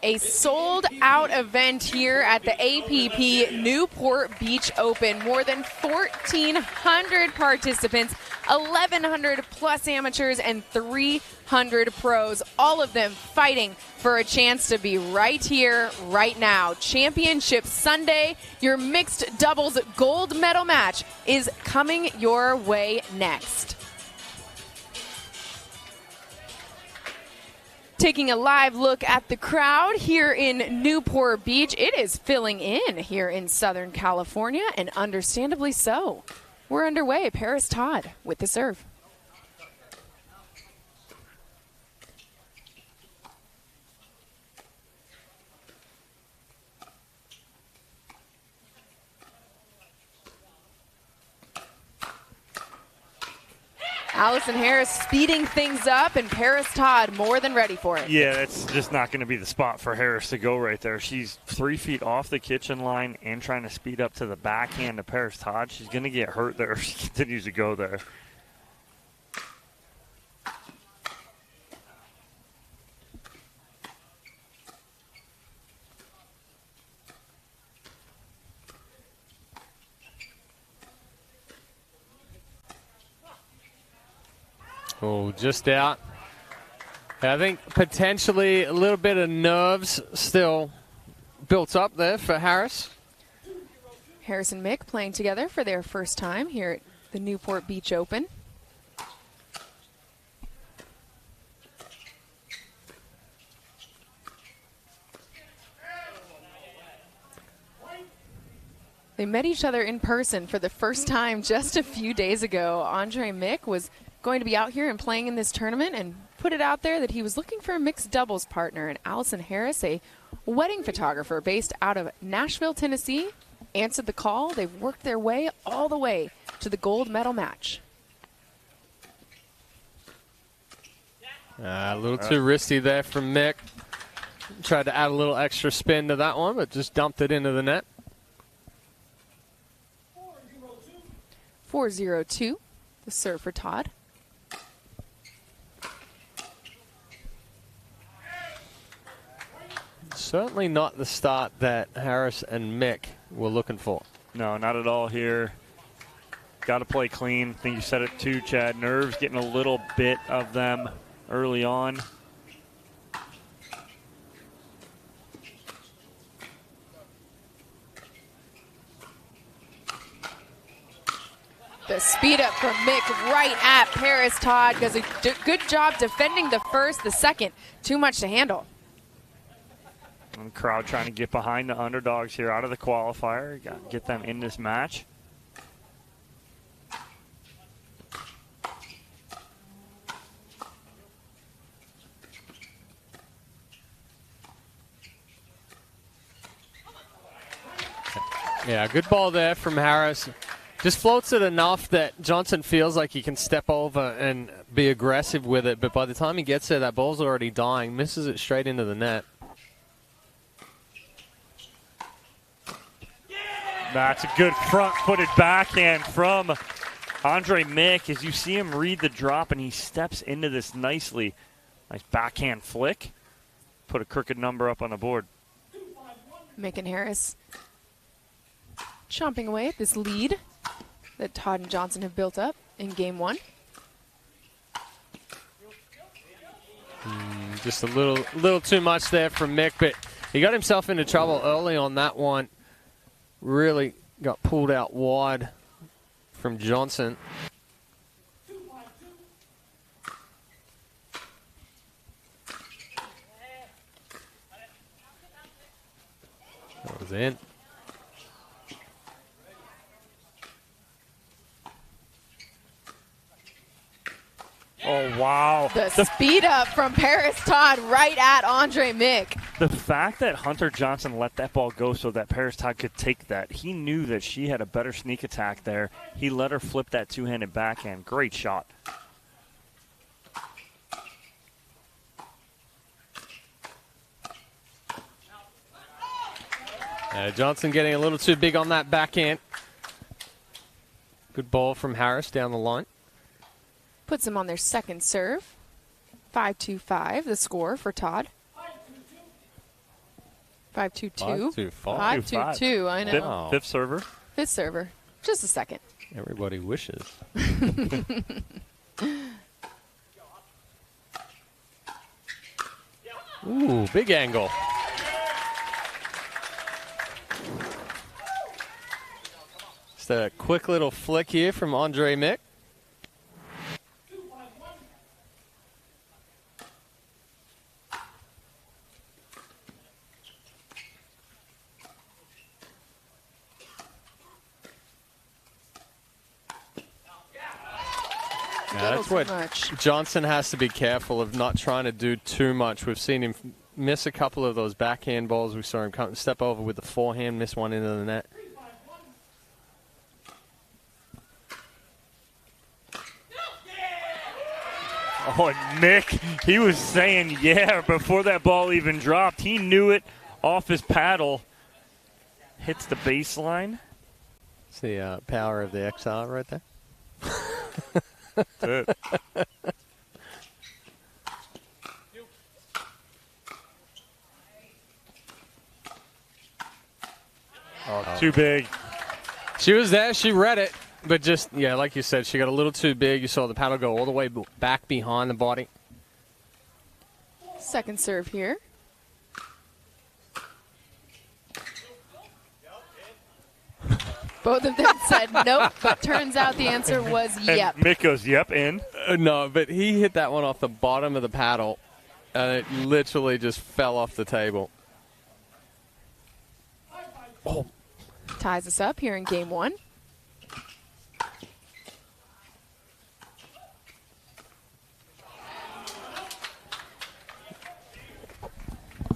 A sold-out event here at the APP Newport Beach Open. More than 1,400 participants, 1,100 plus amateurs, and 300 pros, all of them fighting for a chance to be right here, right now. Championship Sunday, your mixed doubles gold medal match is coming your way next. Taking a live look at the crowd here in Newport Beach. It is filling in here in Southern California, and understandably so. We're underway. Parris Todd with the serve. Allison Harris speeding things up, and Parris Todd more than ready for it. Yeah, that's just not going to be the spot for Harris to go right there. She's 3 feet off the kitchen line and trying to speed up to the backhand of Parris Todd. She's going to get hurt there if she continues to go there. Oh, just out. I think potentially a little bit of nerves still built up there for Harris. Harris and Mick playing together for their first time here at the Newport Beach Open. They met each other in person for the first time just a few days ago. Andre Mick was going to be out here and playing in this tournament and put it out there that he was looking for a mixed doubles partner. And Allison Harris, a wedding photographer based out of Nashville, Tennessee, answered the call. They've worked their way all the way to the gold medal match. A little too risky there from Mick. Tried to add a little extra spin to that one, but just dumped it into the net. 4-0-2, the serve for Todd. Certainly not the start that Harris and Mick were looking for. No, not at all here. Got to play clean. I think you said it too, Chad. Nerves getting a little bit of them early on. The speed up from Mick right at Parris Todd does a good job defending the first, the second. Too much to handle. And the crowd trying to get behind the underdogs here out of the qualifier. Got to get them in this match. Yeah, good ball there from Harris. Just floats it enough that Johnson feels like he can step over and be aggressive with it, but by the time he gets there, that ball's already dying, misses it straight into the net. That's a good front-footed backhand from Andre Mick as you see him read the drop, and he steps into this nicely. Nice backhand flick. Put a crooked number up on the board. Mick and Harris chomping away at this lead that Todd and Johnson have built up in game one. Just a little too much there from Mick, but he got himself into trouble early on that one. Really got pulled out wide from Johnson. That was in. Oh, wow. The speed up from Parris Todd right at Andre Mick. The fact that Hunter Johnson let that ball go so that Parris Todd could take that, he knew that she had a better sneak attack there. He let her flip that two-handed backhand. Great shot. Johnson getting a little too big on that backhand. Good ball from Harris down the line. Puts them on their second serve. 5-2-5, the score for Todd. 5-2-2. 5-2-5. 5-2-2, I know. Fifth server. Fifth server. Just a second. Everybody wishes. Ooh, big angle. Just a quick little flick here from Andre Mick. Yeah, that's what Johnson has to be careful of, not trying to do too much. We've seen him miss a couple of those backhand balls. We saw him come step over with the forehand, miss one into the net. Oh, and Mick, he was saying yeah before that ball even dropped. He knew it off his paddle. Hits the baseline. It's the power of the XR right there. That's it. Oh, too big. She was there. She read it. But just, yeah, like you said, she got a little too big. You saw the paddle go all the way back behind the body. Second serve here. Both of them said nope, but turns out the answer was yep. And Mick goes, yep, in. No, but he hit that one off the bottom of the paddle, and it literally just fell off the table. Oh. Ties us up here in game one.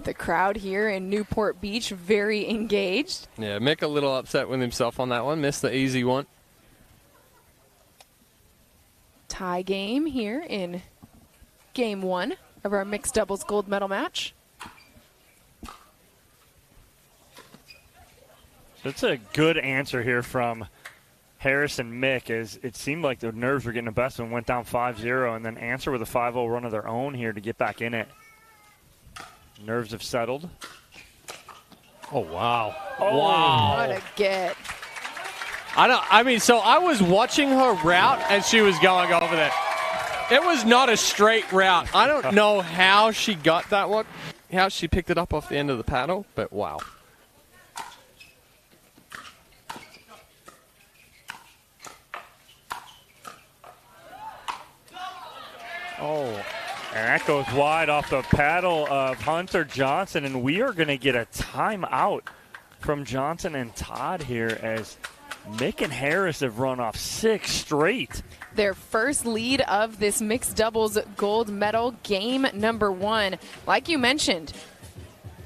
The crowd here in Newport Beach very engaged. Yeah, Mick a little upset with himself on that one. Missed the easy one. Tie game here in game one of our mixed doubles gold medal match. That's a good answer here from Harris and Mick, as it seemed like the nerves were getting the best of them, went down 5-0, and then answer with a 5-0 run of their own here to get back in it. Nerves have settled. Oh, wow. Oh. Wow. What a get. So I was watching her route, and she was going over there. It was not a straight route. I don't know how she got that one, how she picked it up off the end of the paddle, but wow. Oh. And that goes wide off the paddle of Hunter Johnson, and we are going to get a timeout from Johnson and Todd here, as Mick and Harris have run off 6 straight. Their first lead of this mixed doubles gold medal, game number 1. Like you mentioned,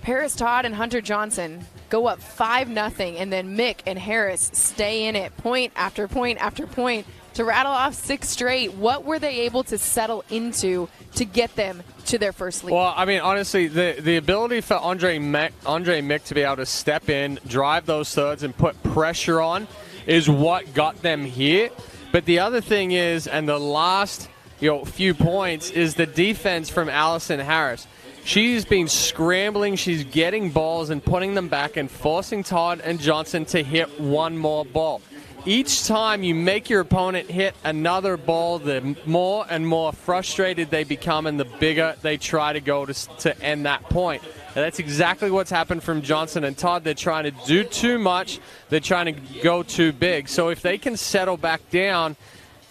Parris, Todd, and Hunter Johnson go up 5-0, and then Mick and Harris stay in it point after point after point to rattle off 6 straight. What were they able to settle into to get them to their first lead? Well, I mean, honestly, the ability for Andre Mick to be able to step in, drive those thirds, and put pressure on is what got them here. But the other thing is, and the last few points, is the defense from Allison Harris. She's been scrambling. She's getting balls and putting them back and forcing Todd and Johnson to hit one more ball. Each time you make your opponent hit another ball, the more and more frustrated they become, and the bigger they try to go to end that point. And that's exactly what's happened from Johnson and Todd. They're trying to do too much. They're trying to go too big. So if they can settle back down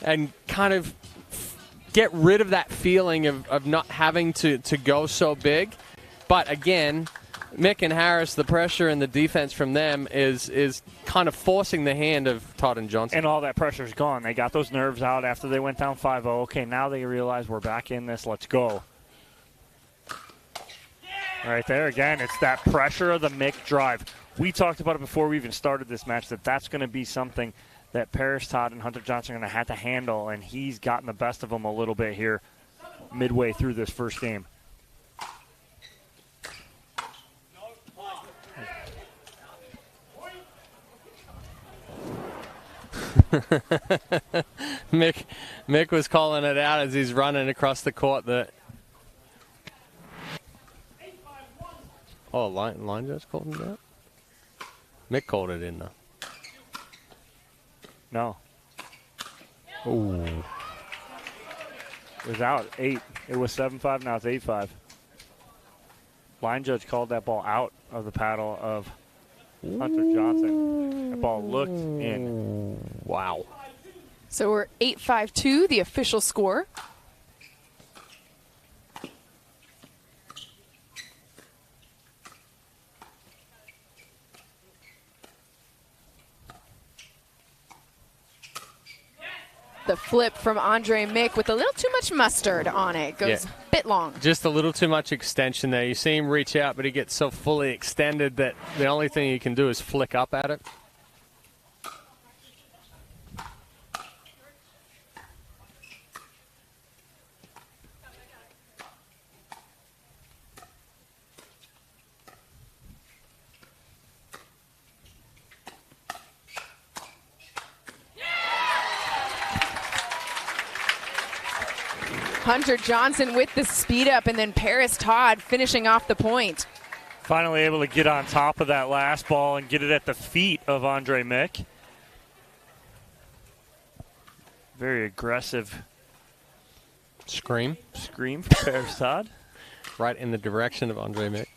and kind of get rid of that feeling of not having to go so big. But again, Mick and Harris, the pressure and the defense from them is kind of forcing the hand of Todd and Johnson. And all that pressure's gone. They got those nerves out after they went down 5-0. Okay, now they realize we're back in this. Let's go. Right there again, it's that pressure of the Mick drive. We talked about it before we even started this match, that's going to be something that Parris, Todd, and Hunter Johnson are going to have to handle, and he's gotten the best of them a little bit here midway through this first game. Mick was calling it out as he's running across the court that Oh, line judge called him that? Mick called it in, though. No. Ooh. It was out 8. It was 7-5. Now it's 8-5. Line judge called that ball out of the paddle of Hunter Johnson. The ball looked in. Wow. So we're 8-5-2, the official score. The flip from Andre Mick with a little too much mustard on it. Goes a bit long. Just a little too much extension there. You see him reach out, but he gets so fully extended that the only thing he can do is flick up at it. Hunter Johnson with the speed up, and then Parris Todd finishing off the point. Finally able to get on top of that last ball and get it at the feet of Andre Mick. Very aggressive scream from Parris Todd. Right in the direction of Andre Mick.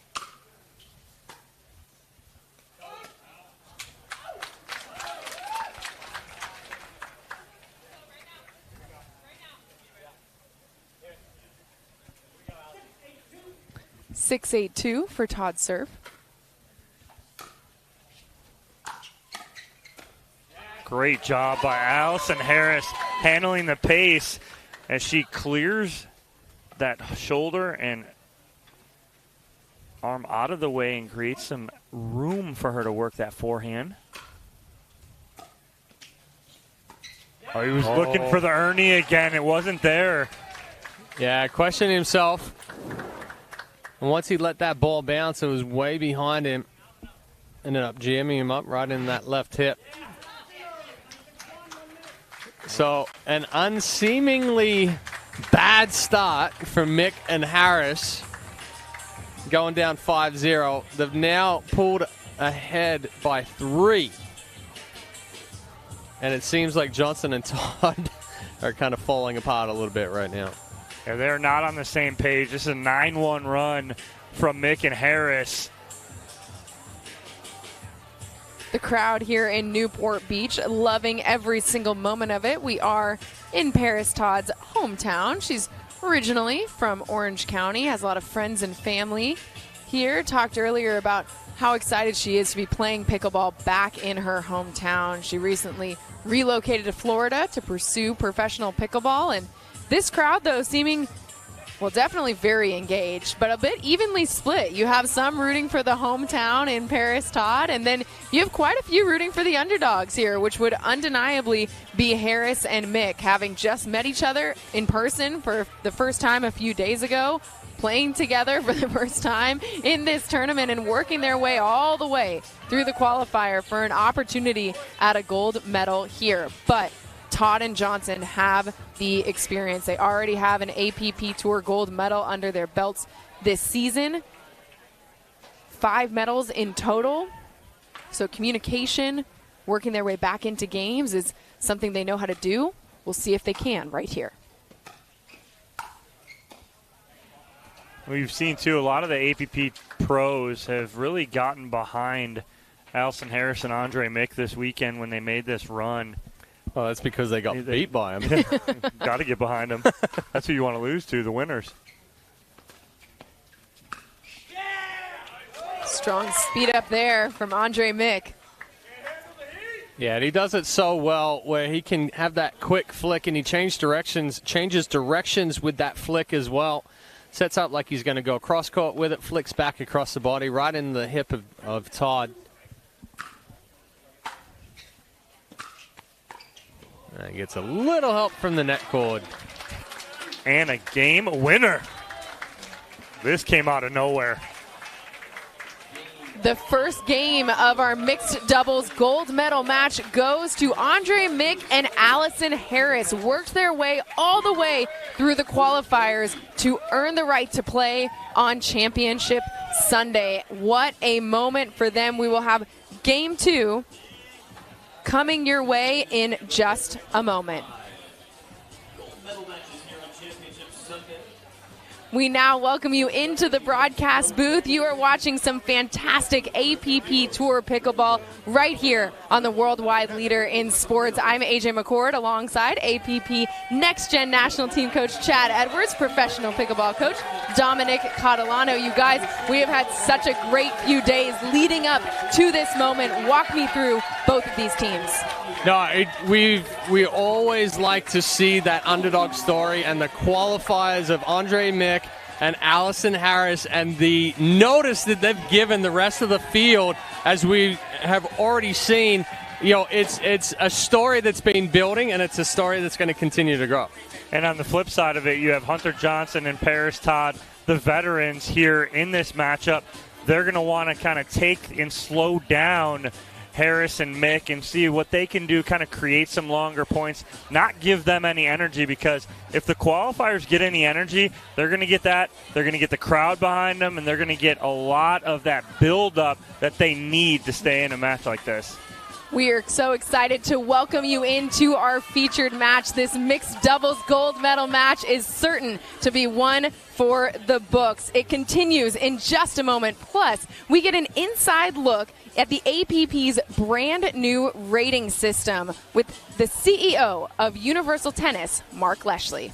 Six 8-2 for Todd's serve. Great job by Allison Harris handling the pace as she clears that shoulder and arm out of the way and creates some room for her to work that forehand. Oh, he was looking for the Ernie again. It wasn't there. Yeah, questioning himself. And once he let that ball bounce, it was way behind him. Ended up jamming him up right in that left hip. So an unseemingly bad start from Mick and Harris. Going down 5-0. They've now pulled ahead by 3. And it seems like Johnson and Todd are kind of falling apart a little bit right now. Yeah, they're not on the same page. This is a 9-1 run from Mick and Harris. The crowd here in Newport Beach loving every single moment of it. We are in Parris Todd's hometown. She's originally from Orange County, has a lot of friends and family here. Talked earlier about how excited she is to be playing pickleball back in her hometown. She recently relocated to Florida to pursue professional pickleball, and this crowd, though, seeming, well, definitely very engaged, but a bit evenly split. You have some rooting for the hometown in Parris Todd, and then you have quite a few rooting for the underdogs here, which would undeniably be Harris and Mick, having just met each other in person for the first time a few days ago, playing together for the first time in this tournament and working their way all the way through the qualifier for an opportunity at a gold medal here. But Todd and Johnson have the experience. They already have an APP Tour gold medal under their belts this season. 5 medals in total. So communication, working their way back into games is something they know how to do. We'll see if they can right here. We've seen, too, a lot of the APP pros have really gotten behind Allison Harris and Andre Mick this weekend when they made this run. Well, that's because they got beat by him. Got to get behind them. That's who you want to lose to, the winners. Strong speed up there from Andre Mick. Yeah, and he does it so well where he can have that quick flick and he changes directions with that flick as well. Sets up like he's going to go cross court with it, flicks back across the body, right in the hip of Todd. And gets a little help from the net cord. And a game winner. This came out of nowhere. The first game of our mixed doubles gold medal match goes to Andre Mick and Allison Harris. Worked their way all the way through the qualifiers to earn the right to play on Championship Sunday. What a moment for them. We will have Game 2 coming your way in just a moment. We now welcome you into the broadcast booth. You are watching some fantastic APP Tour Pickleball right here on the worldwide leader in sports. I'm AJ McCord alongside APP Next Gen National Team Coach Chad Edwards, professional pickleball coach Dominic Catalano. You guys, we have had such a great few days leading up to this moment. Walk me through both of these teams. No, we always like to see that underdog story, and the qualifiers of Andre Mick and Allison Parris, and the notice that they've given the rest of the field, as we have already seen. You know, it's a story that's been building, and it's a story that's going to continue to grow. And on the flip side of it, you have Hunter Johnson and Parris Todd, the veterans here in this matchup. They're going to want to kind of take and slow down Parris and Mick and see what they can do, kind of create some longer points, not give them any energy, because if the qualifiers get any energy, they're going to get that. They're going to get the crowd behind them, and they're going to get a lot of that build-up that they need to stay in a match like this. We are so excited to welcome you into our featured match. This mixed doubles gold medal match is certain to be one for the books. It continues in just a moment. Plus, we get an inside look at the APP's brand new rating system with the CEO of Universal Tennis, Mark Leshley.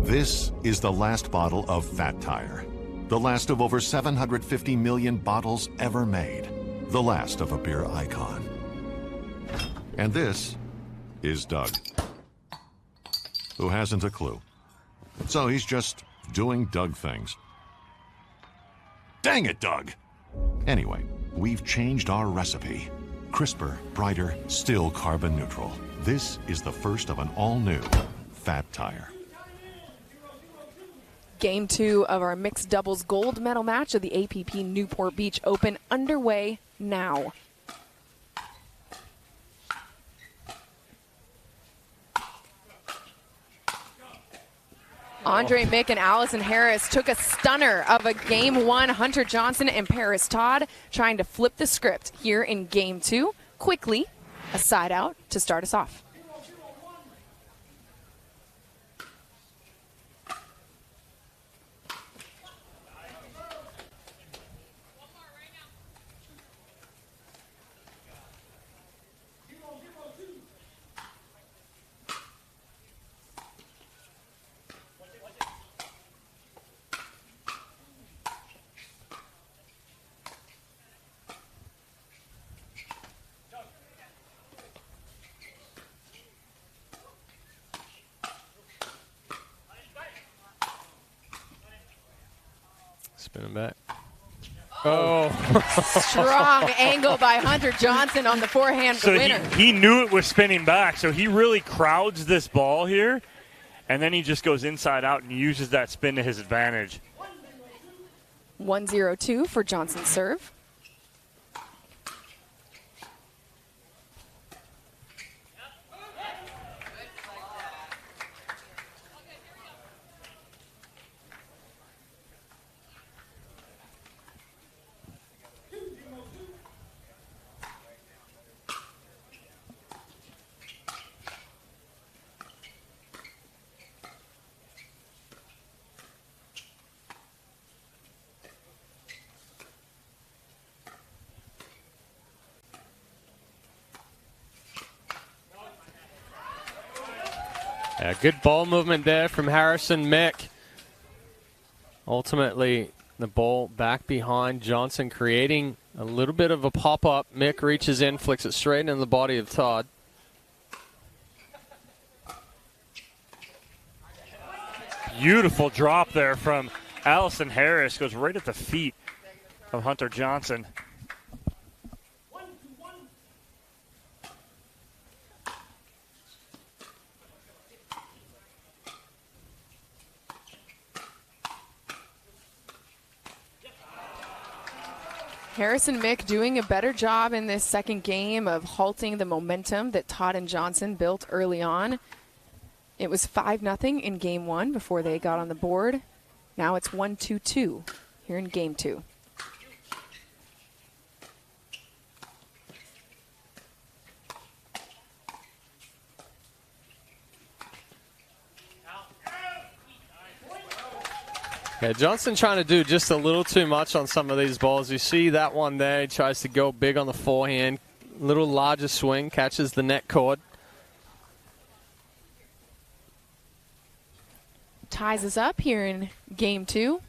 This is the last bottle of Fat Tire. The last of over 750 million bottles ever made. The last of a beer icon. And this is Doug, who hasn't a clue. So he's just doing Doug things. Dang it, Doug! Anyway, we've changed our recipe. Crisper, brighter, still carbon neutral. This is the first of an all-new Fat Tire. Game 2 of our mixed doubles gold medal match of the APP Newport Beach Open underway now. Andre Mick and Allison Parris took a stunner of a Game 1. Hunter Johnson and Parris Todd trying to flip the script here in Game 2. Quickly, a side out to start us off. Spin him back. Oh. Strong angle by Hunter Johnson on the forehand So winner. he knew it was spinning back, so he really crowds this ball here, and then he just goes inside out and uses that spin to his advantage. 1-0-2 for Johnson's serve. Yeah, good ball movement there from Harrison Mick. Ultimately, the ball back behind Johnson, creating a little bit of a pop-up. Mick reaches in, flicks it straight into the body of Todd. Beautiful drop there from Allison Harris. Goes right at the feet of Hunter Johnson. Harris and Mick doing a better job in this second game of halting the momentum that Todd and Johnson built early on. It was 5-0 in game one before they got on the board. Now it's 1-2-2 here in game two. Yeah, Johnson trying to do just a little too much on some of these balls. You see that one there. He tries to go big on the forehand. Little larger swing, catches the net cord. Ties us up here in game two.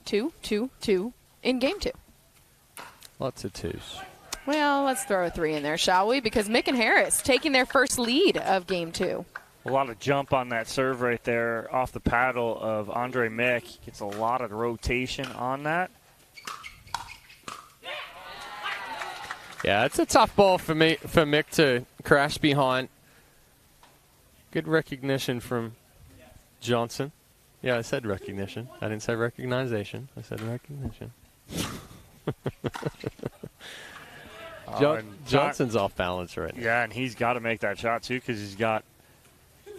2-2-2 in game two. Lots of twos. Well, let's throw a 3 in there, shall we? Because Mick and Harris taking their first lead of game two. A lot of jump on that serve right there off the paddle of Andre Mick. Gets a lot of rotation on that. Yeah, it's a tough ball for Mick to crash behind. Good recognition from Johnson. Yeah, I said recognition. I didn't say recognition. I said recognition. Johnson's off balance right now. Yeah, and he's got to make that shot too because he's got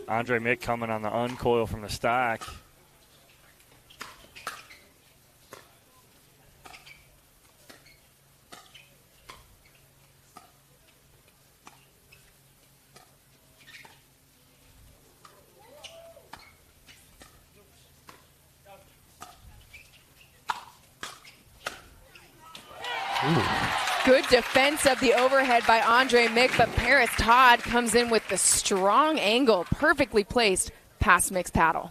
Andre Mick coming on the uncoil from the stack. Good defense of the overhead by Andre Mick, but Parris Todd comes in with the strong angle, perfectly placed past Mick's paddle.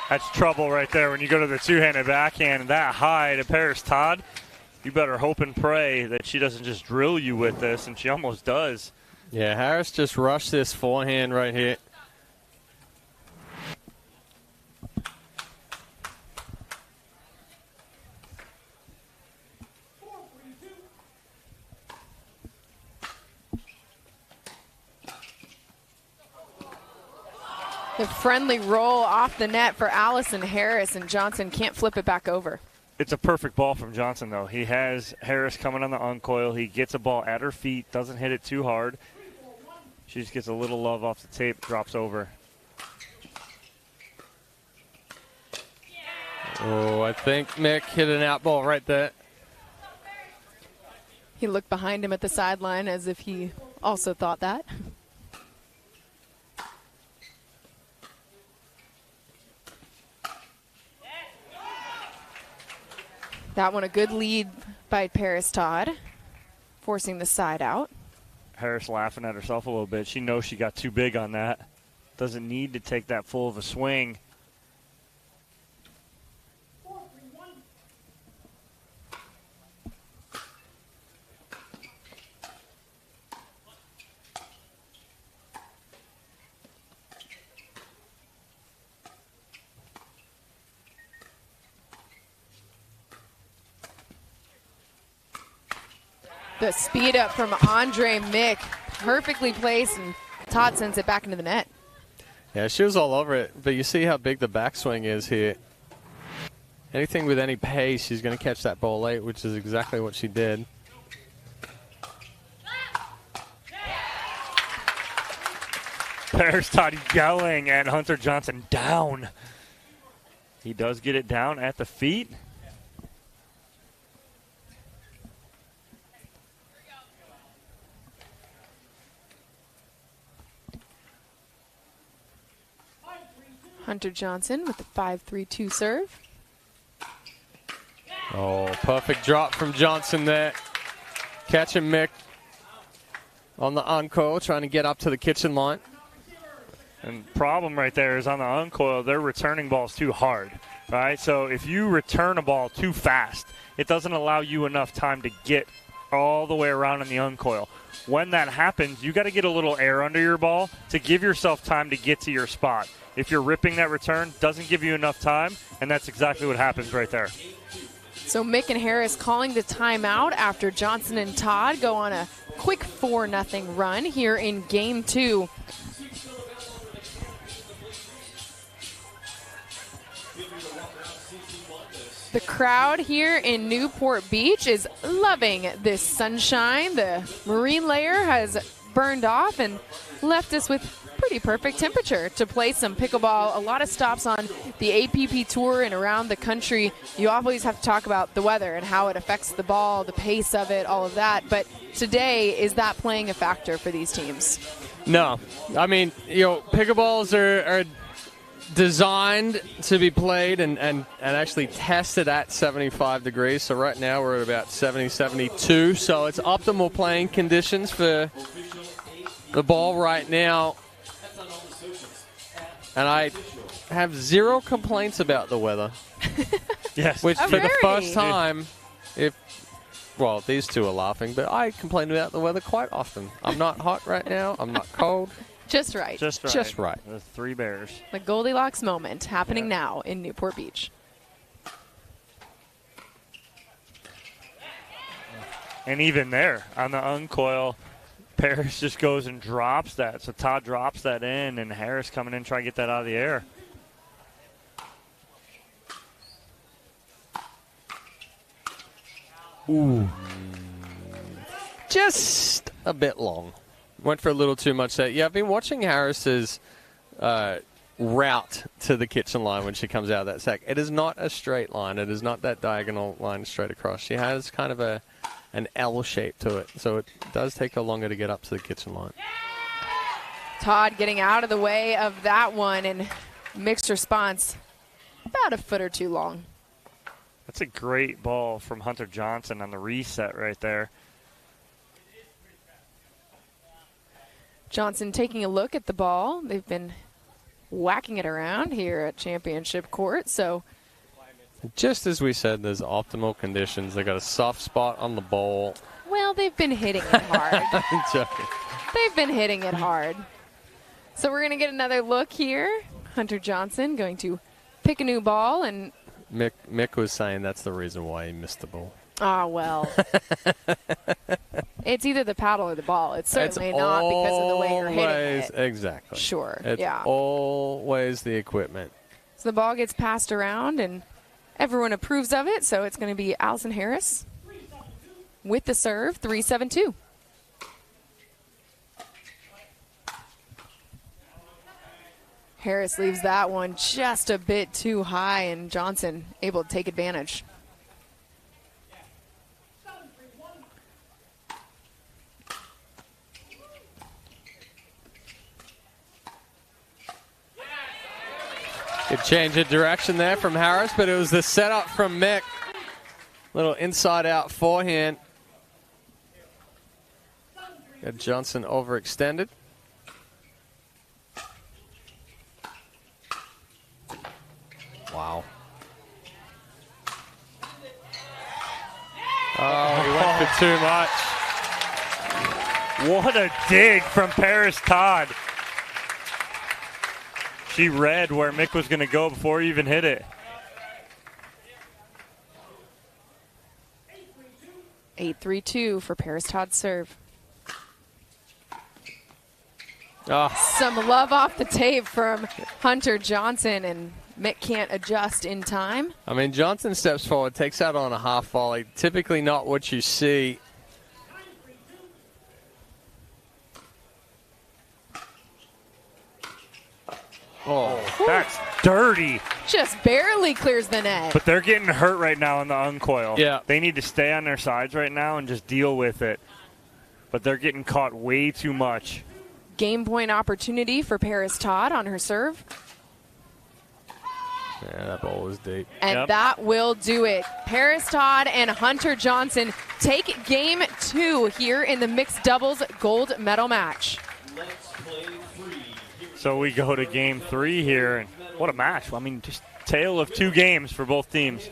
That's trouble right there when you go to the two-handed backhand that high to Parris Todd. You better hope and pray that she doesn't just drill you with this, and she almost does. Yeah, Harris just rushed this forehand right here. The friendly roll off the net for Allison Harris, and Johnson can't flip it back over. It's a perfect ball from Johnson, though. He has Harris coming on the uncoil. He gets a ball at her feet, doesn't hit it too hard. She just gets a little love off the tape, drops over. Oh, I think Mick hit an out ball right there. He looked behind him at the sideline as if he also thought that. That one a good lead by Parris Todd, forcing the side out. Parris laughing at herself a little bit. She knows she got too big on that. Doesn't need to take that full of a swing. The speed up from Andre Mick, perfectly placed, and Todd sends it back into the net. Yeah, she was all over it, but you see how big the backswing is here. Anything with any pace, she's going to catch that ball late, which is exactly what she did. Parris started yelling at Hunter Johnson down. He does get it down at the feet. Hunter Johnson with the 5-3-2 serve. Oh, perfect drop from Johnson there. Catching Mick on the uncoil, trying to get up to the kitchen line. And problem right there is on the uncoil, they're returning balls too hard, right? So if you return a ball too fast, it doesn't allow you enough time to get all the way around in the uncoil. When that happens, you got to get a little air under your ball to give yourself time to get to your spot. If you're ripping that return, doesn't give you enough time, and that's exactly what happens right there. So Mick and Harris calling the timeout after Johnson and Todd go on a quick 4-0 run here in Game 2. The crowd here in Newport Beach is loving this sunshine. The marine layer has burned off and left us with pretty perfect temperature to play some pickleball. A lot of stops on the APP Tour and around the country. You always have to talk about the weather and how it affects the ball, the pace of it, all of that. But today, is that playing a factor for these teams? No. I mean, pickleballs are designed to be played and actually tested at 75 degrees. So right now we're at about 70, 72. So it's optimal playing conditions for the ball right now. And I have zero complaints about the weather. Yes. Which for the first time, these two are laughing, but I complain about the weather quite often. I'm not hot right now. I'm not cold. Just right. Just right. The three bears. The Goldilocks moment happening now in Newport Beach. And even there, on the uncoil, Parris just goes and drops that. So Todd drops that in, and Harris coming in trying to get that out of the air. Ooh. Just a bit long. Went for a little too much there. Yeah, I've been watching Harris's route to the kitchen line when she comes out of that sack. It is not a straight line. It is not that diagonal line straight across. She has kind of an L shape to it, so it does take her longer to get up to the kitchen line. Todd getting out of the way of that one, and mixed response about a foot or two long. That's a great ball from Hunter Johnson on the reset right there. Johnson taking a look at the ball. They've been whacking it around here at Championship Court. So, just as we said, there's optimal conditions. They got a soft spot on the ball. Well, they've been hitting it hard. I'm joking. They've been hitting it hard. So we're going to get another look here. Hunter Johnson going to pick a new ball, and Mick was saying that's the reason why he missed the ball. Ah, well. It's either the paddle or the ball. It's certainly not because of the way you're hitting it. Exactly. Sure, it's always the equipment. So the ball gets passed around, and everyone approves of it, so it's going to be Allison Harris with the serve, 3-7-2. Harris leaves that one just a bit too high, and Johnson able to take advantage. Good change of direction there from Harris, but it was the setup from Mick. Little inside-out forehand. Got Johnson overextended. Wow. Oh, he went for too much. What a dig from Parris Todd. She read where Mick was going to go before he even hit it. 8-3-2 for Parris Todd's serve. Oh. Some love off the tape from Hunter Johnson, and Mick can't adjust in time. I mean, Johnson steps forward, takes out on a half volley. Typically not what you see. Oh, that's dirty. Just barely clears the net. But they're getting hurt right now in the uncoil. Yeah. They need to stay on their sides right now and just deal with it. But they're getting caught way too much. Game point opportunity for Parris Todd on her serve. Yeah, that ball was deep. And that will do it. Parris Todd and Hunter Johnson take game 2 here in the mixed doubles gold medal match. So we go to game 3 here. And what a match. I mean, just tale of 2 games for both teams.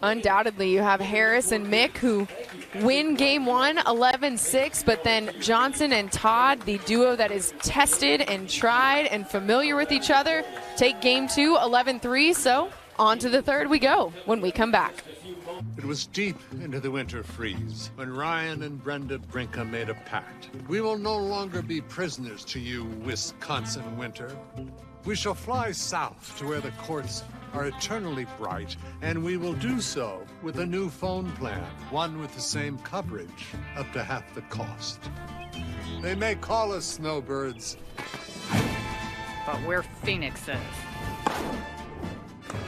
Undoubtedly, you have Harris and Mick who win game 1 11-6, but then Johnson and Todd, the duo that is tested and tried and familiar with each other, take game 2 11-3. So on to the third we go when we come back. It was deep into the winter freeze when Ryan and Brenda Brinka made a pact. We will no longer be prisoners to you, Wisconsin winter. We shall fly south to where the courts are eternally bright, and we will do so with a new phone plan, one with the same coverage, up to half the cost. They may call us snowbirds, but we're phoenixes.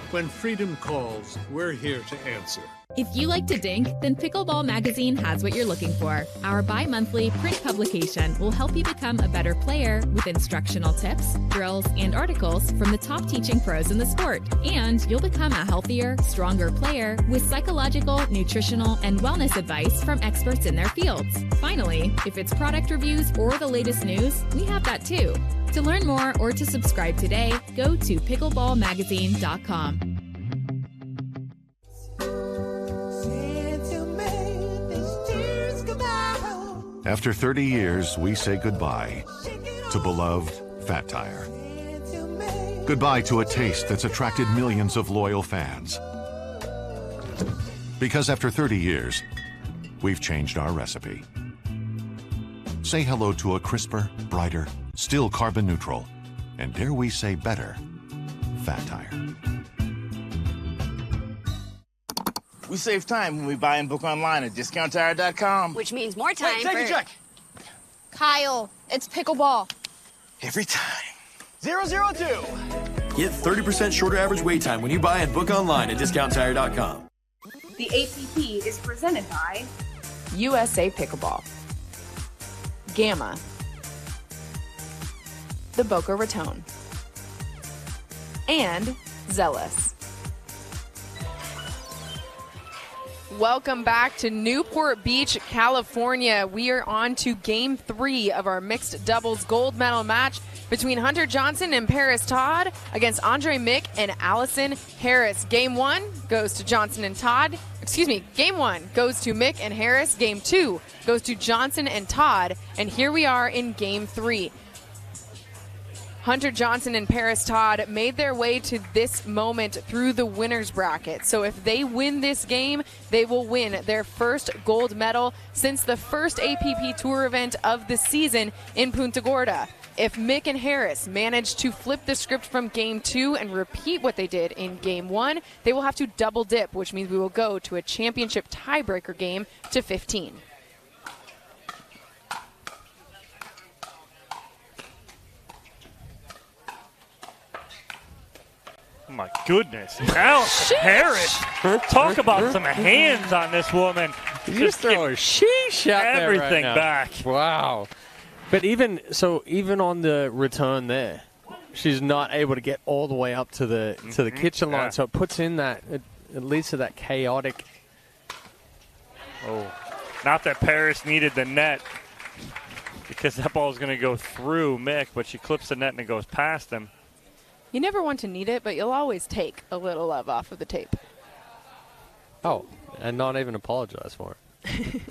When freedom calls, we're here to answer. If you like to dink, then Pickleball Magazine has what you're looking for. Our bi-monthly print publication will help you become a better player with instructional tips, drills, and articles from the top teaching pros in the sport. And you'll become a healthier, stronger player with psychological, nutritional, and wellness advice from experts in their fields. Finally, if it's product reviews or the latest news, we have that too. To learn more or to subscribe today, go to pickleballmagazine.com. After 30 years, we say goodbye to beloved Fat Tire. Goodbye to a taste that's attracted millions of loyal fans. Because after 30 years, we've changed our recipe. Say hello to a crisper, brighter, still carbon neutral, and dare we say better, Fat Tire. We save time when we buy and book online at discounttire.com. Which means more time. Wait, take a check. Kyle, it's pickleball. Every time. 002. Get 30% shorter average wait time when you buy and book online at discounttire.com. The APP is presented by USA Pickleball, Gamma, the Boca Raton, and Zealous. Welcome back to Newport Beach, California. We are on to game 3 of our mixed doubles gold medal match between Hunter Johnson and Parris Todd against Andre Mick and Allison Harris. Game 1 goes to Johnson and Todd. Game 1 goes to Mick and Harris. Game 2 goes to Johnson and Todd. And here we are in game 3. Hunter Johnson and Parris Todd made their way to this moment through the winner's bracket. So if they win this game, they will win their first gold medal since the first APP Tour event of the season in Punta Gorda. If Mick and Harris manage to flip the script from game 2 and repeat what they did in game 1, they will have to double dip, which means we will go to a championship tiebreaker game to 15. Oh my goodness. Allison Harris. Talk about some hands on this woman. You just throw a sheesh out there everything right now. back. Wow. But even on the return there, she's not able to get all the way up to the kitchen line. So it puts in that, it leads to that chaotic. Oh, not that Parris needed the net because that ball is going to go through Mick, but she clips the net and it goes past him. You never want to need it, but you'll always take a little love off of the tape. Oh, and not even apologize for it.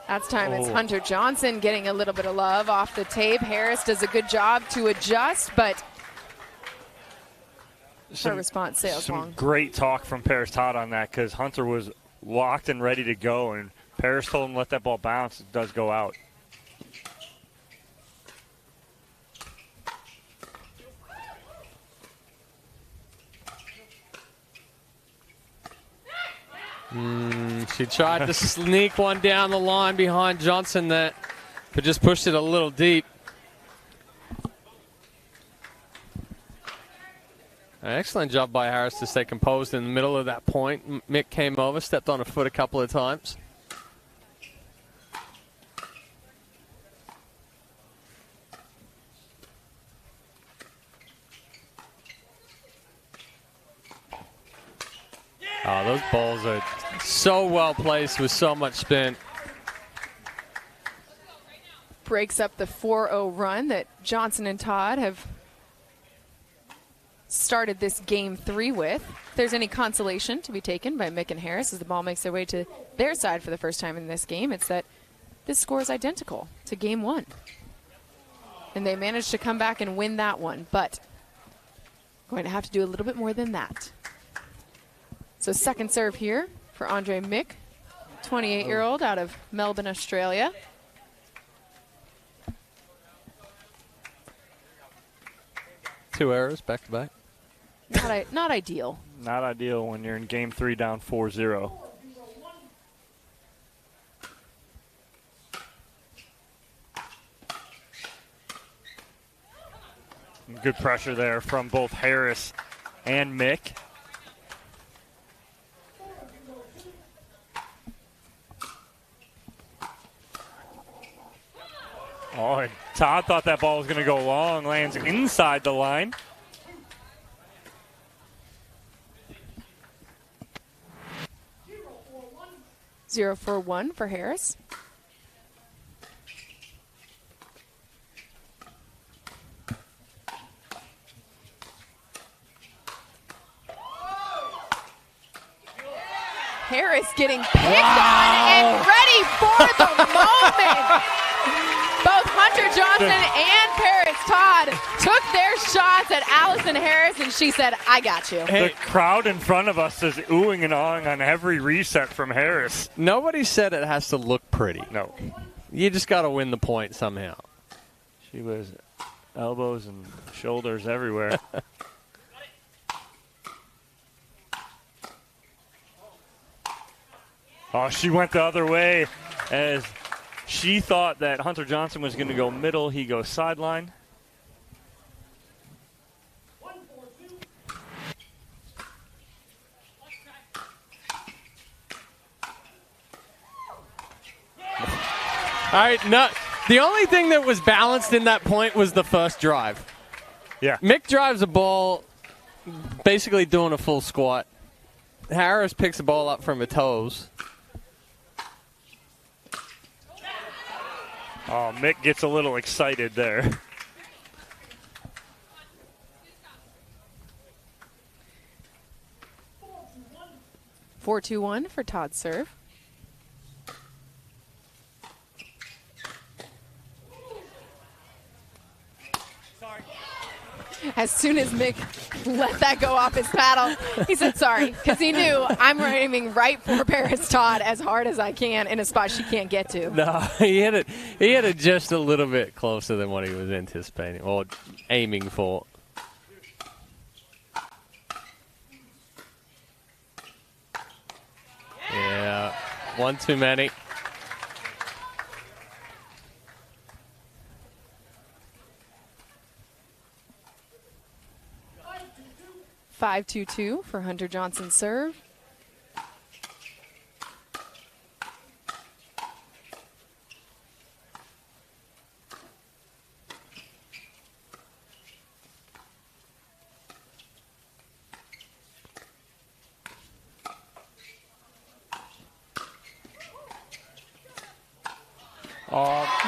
That's time. It's Hunter Johnson getting a little bit of love off the tape. Harris does a good job to adjust, but her response sails some long. Great talk from Parris Todd on that because Hunter was locked and ready to go, and Parris told him let that ball bounce. It does go out. She tried to sneak one down the line behind Johnson that, but just pushed it a little deep. An excellent job by Harris to stay composed in the middle of that point. Mick came over, stepped on her foot a couple of times. Oh, those balls are so well placed with so much spin. Breaks up the 4-0 run that Johnson and Todd have started this game 3 with. If there's any consolation to be taken by Mick and Harris as the ball makes their way to their side for the first time in this game, it's that this score is identical to game 1. And they managed to come back and win that one, but going to have to do a little bit more than that. So second serve here for Andre Mick, 28-year-old out of Melbourne, Australia. Two errors back to back. Not ideal. Not ideal when you're in game 3 down 4-0. Good pressure there from both Harris and Mick. Oh, and Todd thought that ball was going to go long, lands inside the line. Zero for 1 for Harris. Harris getting picked on and ready for the moment. Both Hunter Johnson and Parris Todd took their shots at Allison Harris, and she said, I got you. The crowd in front of us is oohing and awing on every reset from Harris. Nobody said it has to look pretty. No. You just got to win the point somehow. She was elbows and shoulders everywhere. Oh, she went the other way as she thought that Hunter Johnson was going to go middle. He goes sideline. All right, no, the only thing that was balanced in that point was the first drive. Yeah. Mick drives a ball basically doing a full squat. Harris picks the ball up from her toes. Oh, Mick gets a little excited there. Four 2-1 for Todd's serve. As soon as Mick let that go off his paddle, he said sorry, because he knew I'm aiming right for Parris Todd as hard as I can in a spot she can't get to. No, he hit it just a little bit closer than what he was anticipating or aiming for. Yeah, one too many. 5-2-2 for Hunter Johnson's serve.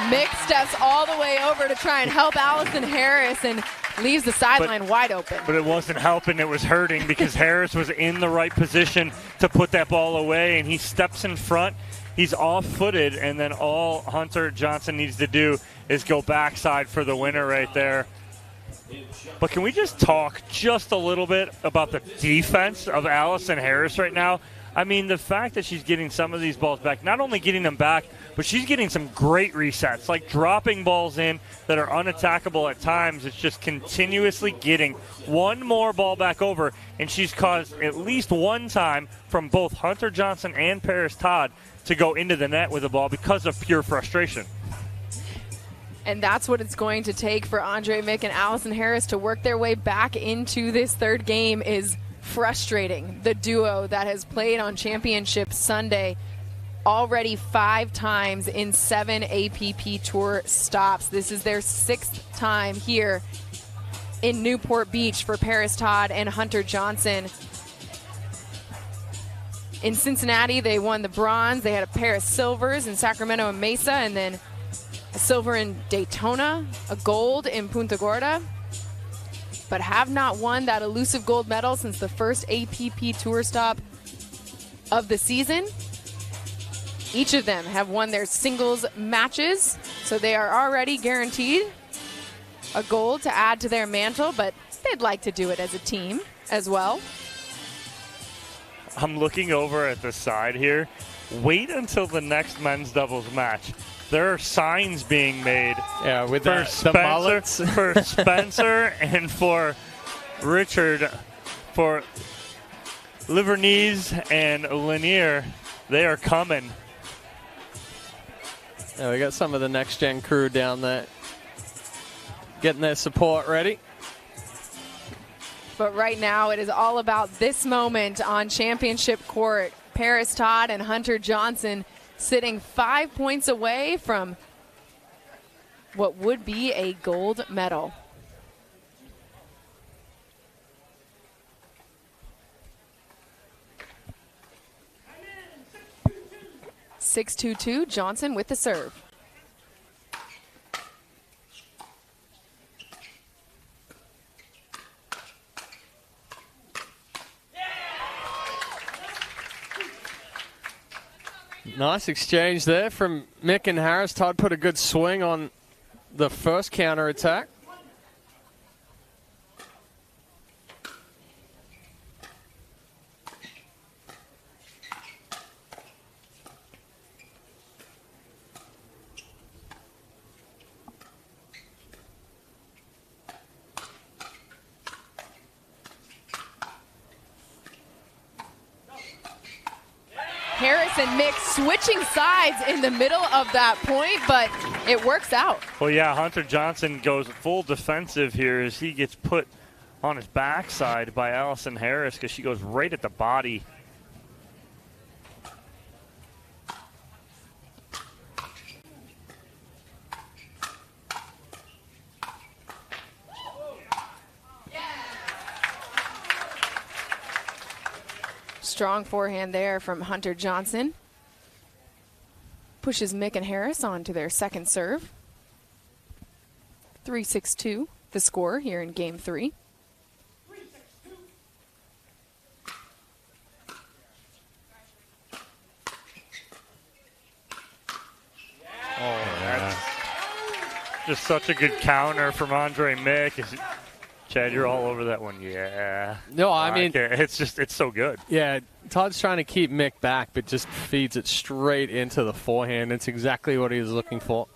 Mick steps all the way over to try and help Allison Harris and leaves the sideline wide open. But it wasn't helping, it was hurting because Harris was in the right position to put that ball away, and he steps in front. He's off-footed, and then all Hunter Johnson needs to do is go backside for the winner right there. But can we just talk just a little bit about the defense of Allison Harris right now? I mean, the fact that she's getting some of these balls back, not only getting them back, but she's getting some great resets, like dropping balls in that are unattackable at times. It's just continuously getting one more ball back over, and she's caused at least one time from both Hunter Johnson and Parris Todd to go into the net with the ball because of pure frustration. And that's what it's going to take for Andre Mick and Allison Harris to work their way back into this third game is frustrating. The duo that has played on Championship Sunday already 5 times in 7 APP Tour stops. This is their 6th time here in Newport Beach for Parris Todd and Hunter Johnson. In Cincinnati, they won the bronze. They had a pair of silvers in Sacramento and Mesa, and then a silver in Daytona, a gold in Punta Gorda, but have not won that elusive gold medal since the first APP Tour stop of the season. Each of them have won their singles matches, so they are already guaranteed a gold to add to their mantle, but they'd like to do it as a team as well. I'm looking over at the side here. Wait until the next men's doubles match. There are signs being made with for the mullets. for Spencer and for Richard, for Livernese and Lanier. They are coming. Yeah, we got some of the next-gen crew down there getting their support ready. But right now it is all about this moment on championship court. Parris Todd and Hunter Johnson sitting 5 points away from what would be a gold medal. (6-2-2) Johnson with the serve. Nice exchange there from Mick and Harris. Todd put a good swing on the first counter attack. Parris and Mick switching sides in the middle of that point, but it works out. Well, yeah, Hunter Johnson goes full defensive here as he gets put on his backside by Allison Harris because she goes right at the body. Strong forehand there from Hunter Johnson. Pushes Mick and Harris on to their second serve. 3-6-2, the score here in Game 3. That's just such a good counter from Andre Mick. Chad, you're all over that one. Yeah. No, I mean, it's so good. Yeah, Todd's trying to keep Mick back, but just feeds it straight into the forehand. It's exactly what he was looking for.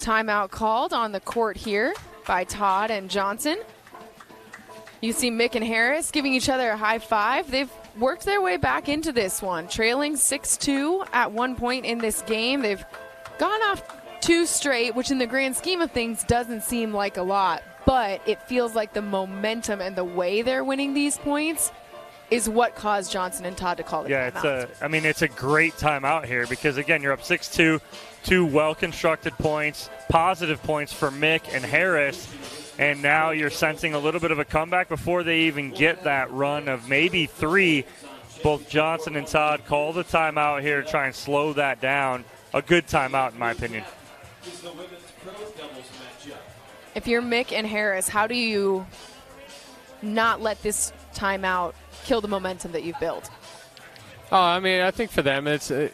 Timeout called on the court here by Todd and Johnson. You see Mick and Harris giving each other a high five. They've worked their way back into this one, trailing 6-2 at one point in this game. They've gone off 2 straight, which in the grand scheme of things doesn't seem like a lot, but it feels like the momentum and the way they're winning these points is what caused Johnson and Todd to call it. Yeah, it's a great timeout here because, again, you're up 6-2, 2 well-constructed points, positive points for Mick and Harris, and now you're sensing a little bit of a comeback before they even get that run of maybe 3. Both Johnson and Todd call the timeout here to try and slow that down. a good timeout, in my opinion. If you're Mick and Harris, how do you not let this timeout kill the momentum that you've built? Oh, I mean, I think for them, it's you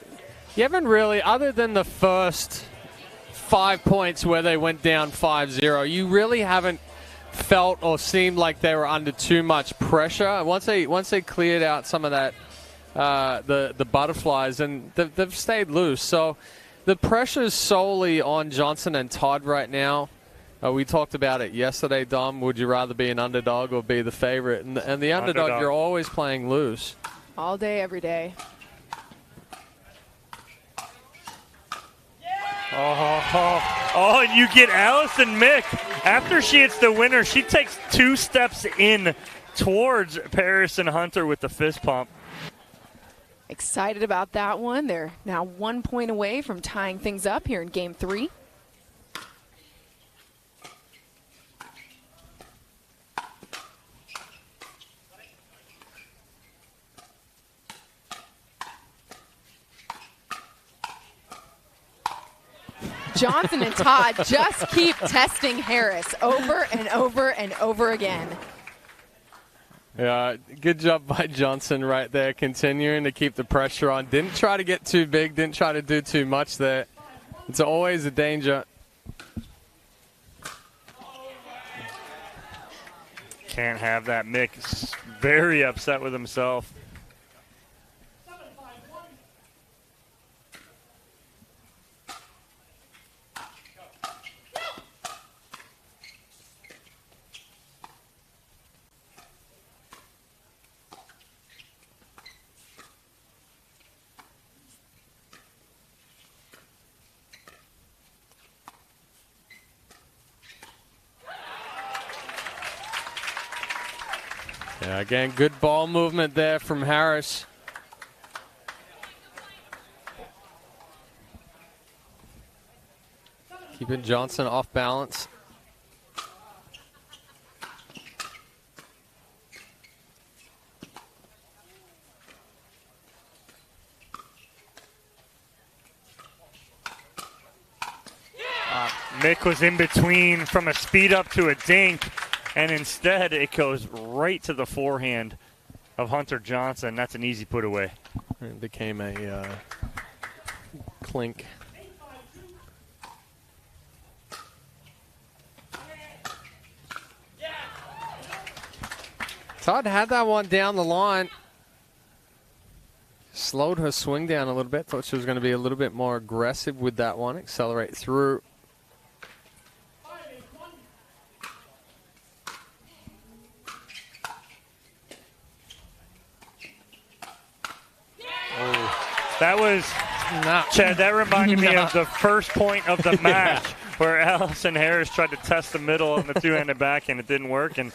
haven't really, other than the first 5 points where they went down 5-0, you really haven't felt or seemed like they were under too much pressure. Once they cleared out some of that, the butterflies, and they've stayed loose. So the pressure is solely on Johnson and Todd right now. We talked about it yesterday, Dom. Would you rather be an underdog or be the favorite? And the underdog, you're always playing loose. All day, every day. Oh, and you get Allison Mick. After she hits the winner, she takes 2 steps in towards Parris and Hunter with the fist pump. Excited about that one. They're now 1 point away from tying things up here in Game 3. Johnson and Todd just keep testing Harris over and over and over again. Yeah, good job by Johnson right there, continuing to keep the pressure on. Didn't try to get too big, didn't try to do too much there. It's always a danger. Can't have that. Mick very upset with himself. Yeah, again, good ball movement there from Harris. Keeping Johnson off balance. Mick was in between from a speed up to a dink, and instead it goes right to the forehand of Hunter Johnson. That's an easy put away. It became a clink. Todd had that one down the line. Slowed her swing down a little bit. Thought she was going to be a little bit more aggressive with that one. Accelerate through. That was, Chad, that reminded me of the first point of the match where Allison Harris tried to test the middle on the two-handed backhand. It didn't work, and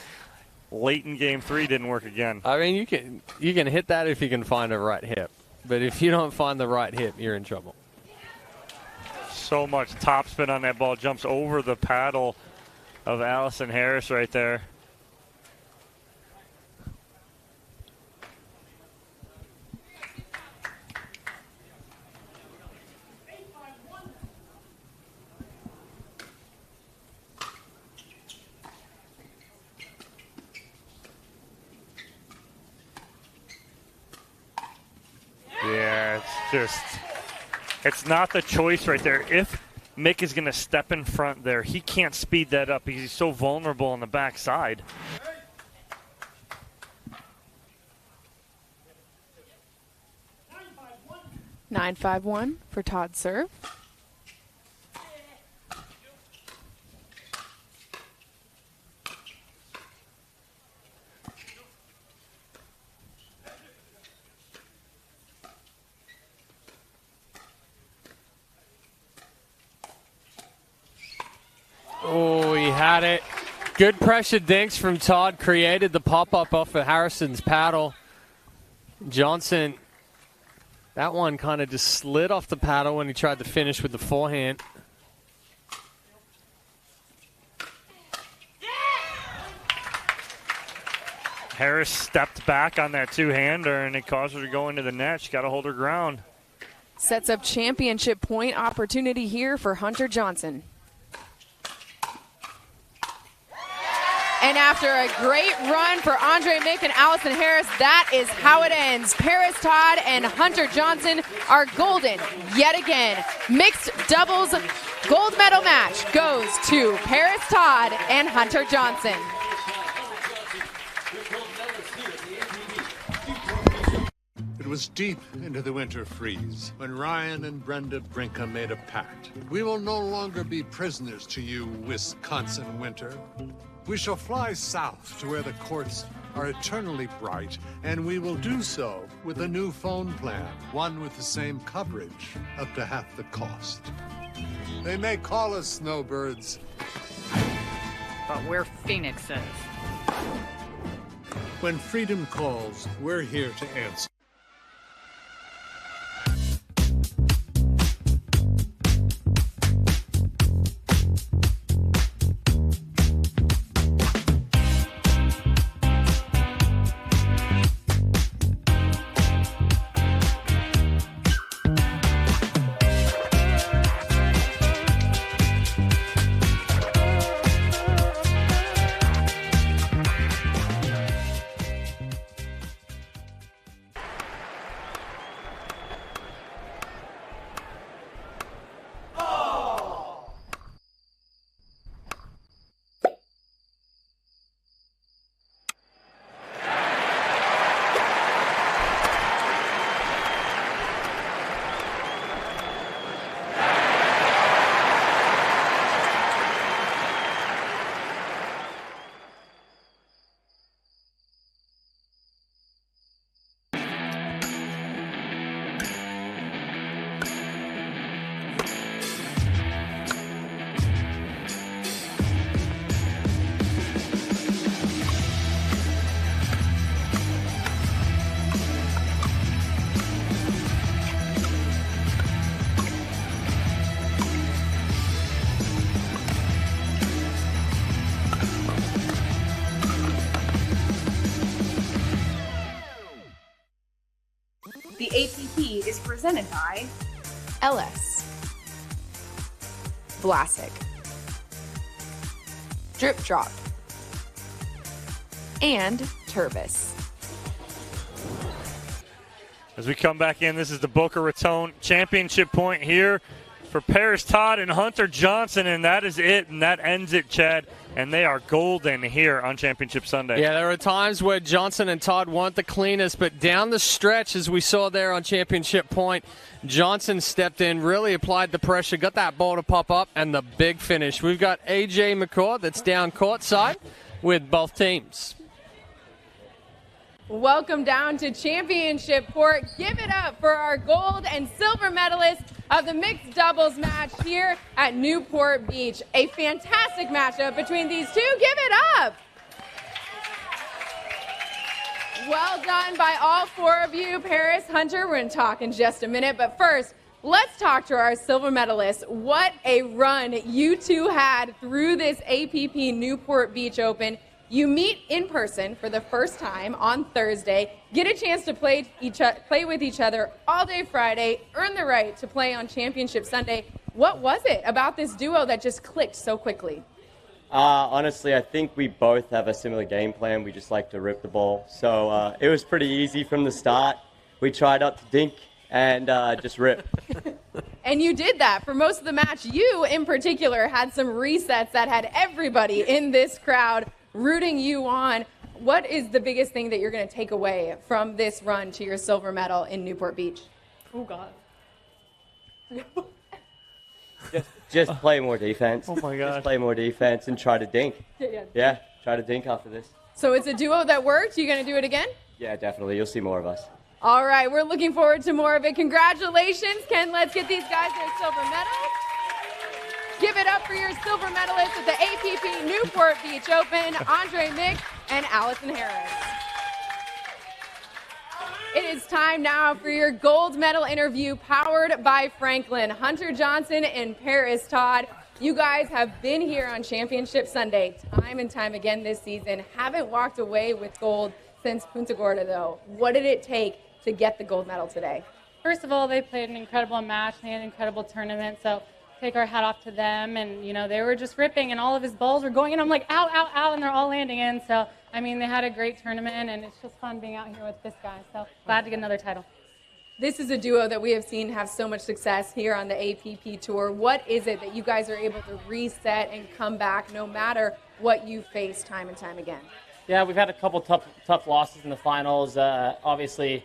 late in Game 3 didn't work again. I mean, you can hit that if you can find a right hip. But if you don't find the right hip, you're in trouble. So much topspin on that ball. Jumps over the paddle of Allison Harris right there. Yeah, it's not the choice right there. If Mick is going to step in front there, he can't speed that up because he's so vulnerable on the backside. Nine 5-1 for Todd serve. Oh, he had it. Good pressure dinks from Todd. Created the pop-up off of Harrison's paddle. Johnson, that one kind of just slid off the paddle when he tried to finish with the forehand. Harris stepped back on that two-hander, and it caused her to go into the net. She got to hold her ground. Sets up championship point opportunity here for Hunter Johnson. And after a great run for Andre Mick and Allison Harris, that is how it ends. Parris Todd and Hunter Johnson are golden yet again. Mixed doubles gold medal match goes to Parris Todd and Hunter Johnson. It was deep into the winter freeze when Ryan and Brenda Brinker made a pact. We will no longer be prisoners to you, Wisconsin winter. We shall fly south to where the courts are eternally bright, and we will do so with a new phone plan, one with the same coverage, up to half the cost. They may call us snowbirds, But we're phoenixes. When freedom calls, we're here to answer. The APP is presented by LS, Vlasic, Drip Drop, and Turbis. As we come back in, this is the Boca Raton championship point here for Parris Todd and Hunter Johnson, and that is it, and that ends it, Chad. And they are golden here on Championship Sunday. Yeah, there were times where Johnson and Todd weren't the cleanest, but down the stretch, as we saw there on Championship Point, Johnson stepped in, really applied the pressure, got that ball to pop up, and the big finish. We've got A.J. McCord that's down courtside with both teams. Welcome down to Championship Port. Give it up for our gold and silver medalists of the mixed doubles match here at Newport Beach. A fantastic matchup between these two. Give it up. Well done by all four of you. Parris, Hunter, we're going to talk in just a minute. But first, let's talk to our silver medalists. What a run you two had through this APP Newport Beach Open. You meet in person for the first time on Thursday, get a chance to play with each other all day Friday, earn the right to play on Championship Sunday. What was it about this duo that just clicked so quickly? Honestly, I think we both have a similar game plan. We just like to rip the ball. So it was pretty easy from the start. We tried not to dink and just rip. And you did that for most of the match. You, in particular, had some resets that had everybody in this crowd rooting you on. What is the biggest thing that you're going to take away from this run to your silver medal in Newport Beach? Oh, God. Just play more defense. Oh, my God. Just play more defense and try to dink. Yeah, try to dink after this. So it's a duo that worked. You going to do it again? Yeah, definitely. You'll see more of us. All right, we're looking forward to more of it. Congratulations, Ken. Let's get these guys their silver medals. Give it up for your silver medalists at the APP Newport Beach Open, Andre Mick and Allison Harris. It is time now for your gold medal interview powered by Franklin. Hunter Johnson and Parris Todd. You guys have been here on Championship Sunday time and time again this season. Haven't walked away with gold since Punta Gorda, though. What did it take to get the gold medal today? first of all, they played an incredible match. They had an incredible tournament, so take our hat off to them. And, they were just ripping, and all of his balls were going in. I'm like, ow, ow, ow, and they're all landing in. So, they had a great tournament, and it's just fun being out here with this guy. So glad to get another title. This is a duo that we have seen have so much success here on the APP Tour. What is it that you guys are able to reset and come back no matter what you face time and time again? Yeah, we've had a couple tough losses in the finals. Obviously,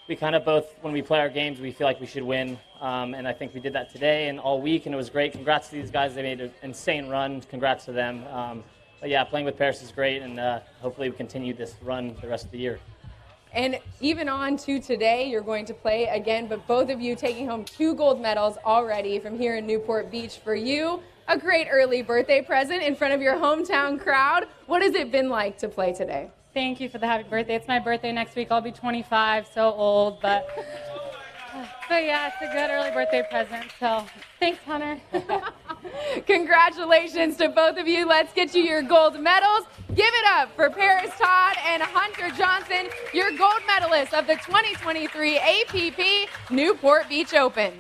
we kind of both, when we play our games, we feel like we should win. And I think we did that today and all week, and it was great. Congrats to these guys. They made an insane run. Congrats to them. But yeah, playing with Parris is great, and hopefully we continue this run the rest of the year. And even on to today, you're going to play again, but both of you taking home 2 gold medals already from here in Newport Beach. For you, a great early birthday present in front of your hometown crowd. What has it been like to play today? Thank you for the happy birthday. It's my birthday next week. I'll be 25, so old, but yeah, it's a good early birthday present. So thanks, Hunter. Congratulations to both of you. Let's get you your gold medals. Give it up for Parris, Todd, and Hunter Johnson, your gold medalists of the 2023 APP Newport Beach Open.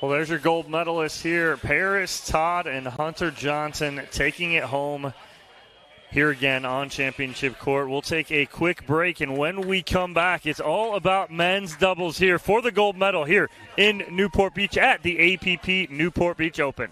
Well, there's your gold medalists here. Parris, Todd, and Hunter Johnson taking it home here again on Championship Court. We'll take a quick break, and when we come back, it's all about men's doubles here for the gold medal here in Newport Beach at the APP Newport Beach Open.